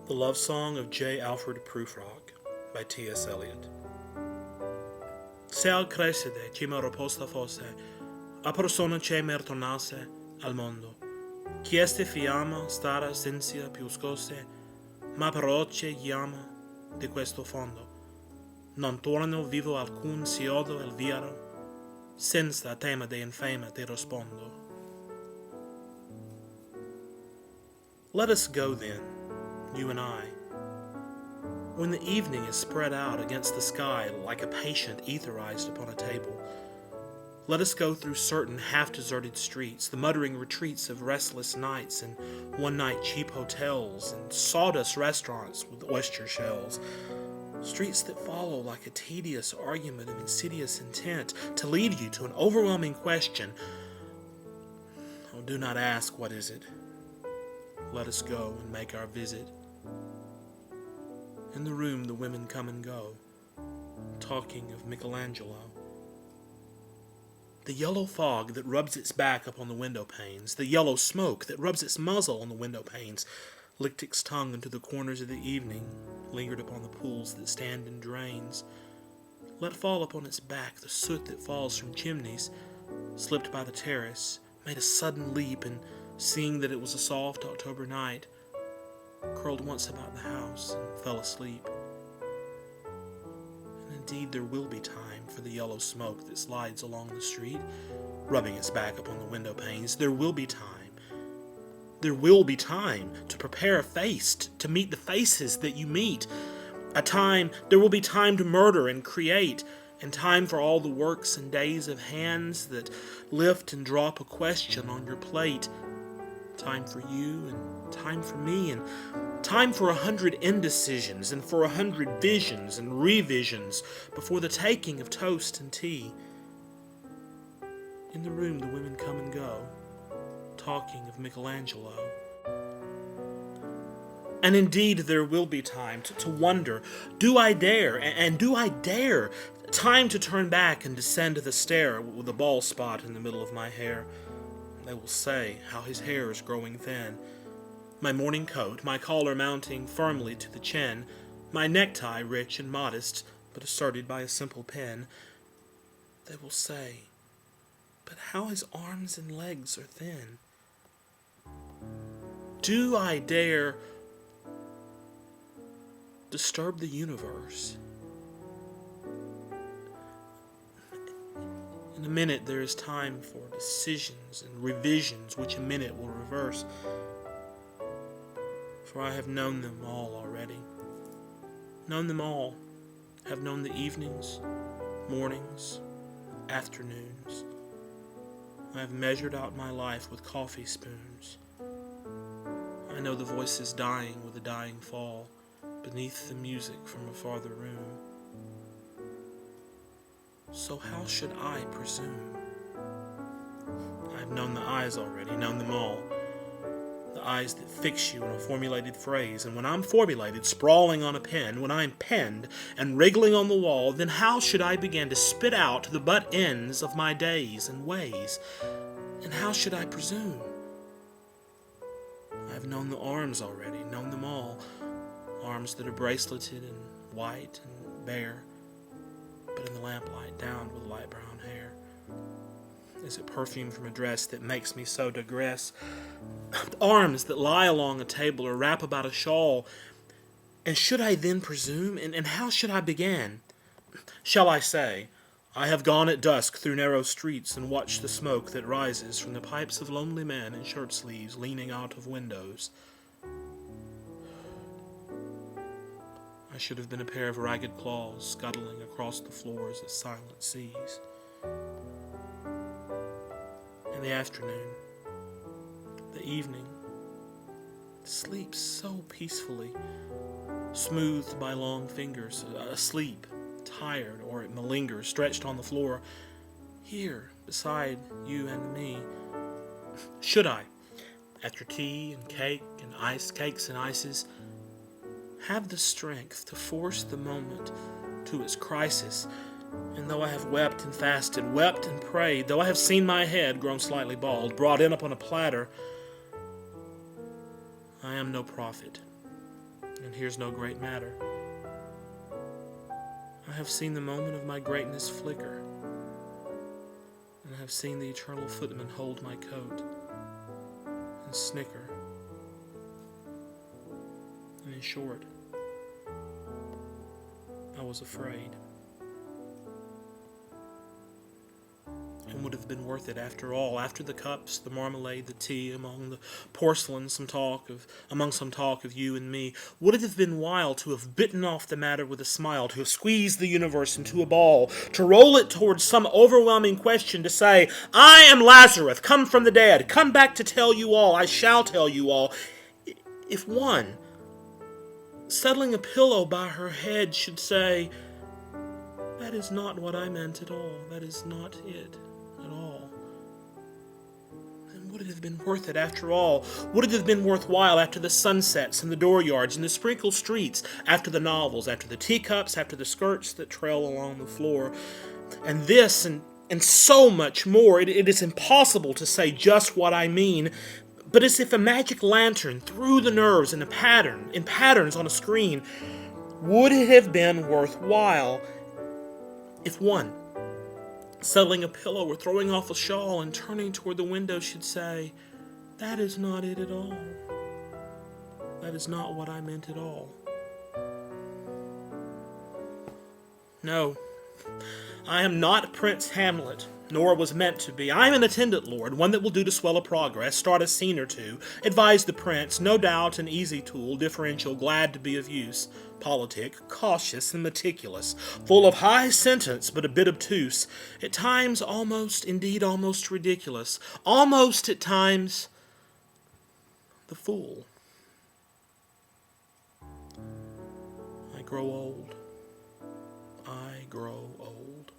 The Love Song of J. Alfred Prufrock by T.S. Eliot. Se al crescere ci mi proposta fosse, a persona che mi tornasse al mondo, chi este fiamma stara senza più scosse, ma parolce chiama di questo fondo. Non torno vivo alcun siodo el viaro, senza tema de infame ti rispondo. Let us go then, you and I. When the evening is spread out against the sky like a patient etherized upon a table, let us go through certain half-deserted streets, the muttering retreats of restless nights and one-night cheap hotels and sawdust restaurants with oyster shells, streets that follow like a tedious argument of insidious intent to lead you to an overwhelming question. Oh, do not ask, what is it? Let us go and make our visit. In the room the women come and go, talking of Michelangelo. The yellow fog that rubs its back upon the window panes, the yellow smoke that rubs its muzzle on the window panes, licked its tongue into the corners of the evening, lingered upon the pools that stand in drains, let fall upon its back the soot that falls from chimneys, slipped by the terrace, made a sudden leap, and seeing that it was a soft October night, curled once about the house and fell asleep. And indeed there will be time for the yellow smoke that slides along the street, rubbing its back upon the window panes. There will be time. There will be time to prepare a face, to meet the faces that you meet. There will be time to murder and create, and time for all the works and days of hands that lift and drop a question on your plate. Time for you, and time for me, and time for 100 indecisions, and for 100 visions and revisions before the taking of toast and tea. In the room the women come and go, talking of Michelangelo. And indeed there will be time to wonder, do I dare, and do I dare? Time to turn back and descend the stair with a bald spot in the middle of my hair. They will say how his hair is growing thin. My morning coat, my collar mounting firmly to the chin, my necktie rich and modest, but asserted by a simple pin. They will say, but how his arms and legs are thin. Do I dare disturb the universe? In a minute there is time for decisions and revisions, which a minute will reverse. For I have known them all already. Known them all. Have known the evenings, mornings, afternoons. I have measured out my life with coffee spoons. I know the voices dying with a dying fall beneath the music from a farther room. So how should I presume? I have known the eyes already, known them all. The eyes that fix you in a formulated phrase, and when I'm formulated, sprawling on a pen, when I'm penned and wriggling on the wall, then how should I begin to spit out the butt ends of my days and ways? And how should I presume? I have known the arms already, known them all. Arms that are braceleted and white and bare, but in the lamplight down with light brown hair. Is it perfume from a dress that makes me so digress? Arms that lie along a table or wrap about a shawl. And should I then presume? And how should I begin? Shall I say, I have gone at dusk through narrow streets and watched the smoke that rises from the pipes of lonely men in shirt sleeves leaning out of windows? I should have been a pair of ragged claws scuttling across the floors of silent seas. In the afternoon, the evening, sleeps so peacefully, smoothed by long fingers, asleep, tired, or it malingers, stretched on the floor, here, beside you and me. Should I, after tea and cake and cakes and ices, have the strength to force the moment to its crisis, and though I have wept and fasted, wept and prayed, though I have seen my head grown slightly bald, brought in upon a platter, I am no prophet, And here's no great matter. I have seen the moment of my greatness flicker, and I have seen the eternal footman hold my coat and snicker. And in short, I was afraid. And would have been worth it after all. After the cups, the marmalade, the tea, among the porcelain, among some talk of you and me, would it have been while to have bitten off the matter with a smile, to have squeezed the universe into a ball, to roll it towards some overwhelming question, to say, I am Lazarus, come from the dead, come back to tell you all, I shall tell you all. If one, settling a pillow by her head, should say, that is not what I meant at all, that is not it at all, then would it have been worth it after all? Would it have been worthwhile after the sunsets and the dooryards and the sprinkled streets, after the novels, after the teacups, after the skirts that trail along the floor? And this and so much more, it is impossible to say just what I mean, but as if a magic lantern threw the nerves in patterns on a screen, would it have been worthwhile if one, settling a pillow or throwing off a shawl and turning toward the window, should say, that is not it at all. That is not what I meant at all. No, I am not Prince Hamlet, nor was meant to be. I am an attendant lord, one that will do to swell a progress, start a scene or two, advise the prince, no doubt an easy tool, differential, glad to be of use, politic, cautious and meticulous, full of high sentence but a bit obtuse, at times almost ridiculous, almost at times the fool. I grow old. I grow old.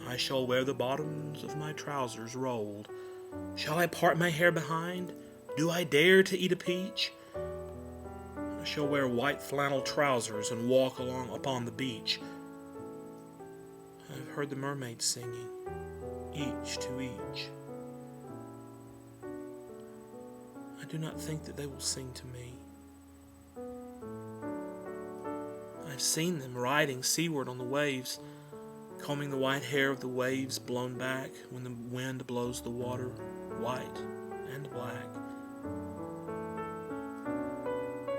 I shall wear the bottoms of my trousers rolled. Shall I part my hair behind? Do I dare to eat a peach? I shall wear white flannel trousers and walk along upon the beach. I have heard the mermaids singing, each to each. I do not think that they will sing to me. I've seen them riding seaward on the waves, combing the white hair of the waves blown back when the wind blows the water white and black.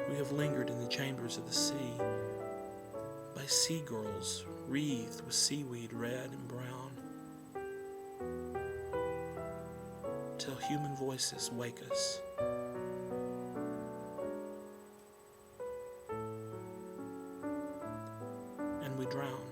We have lingered in the chambers of the sea, by sea girls wreathed with seaweed red and brown, till human voices wake us. And we drown.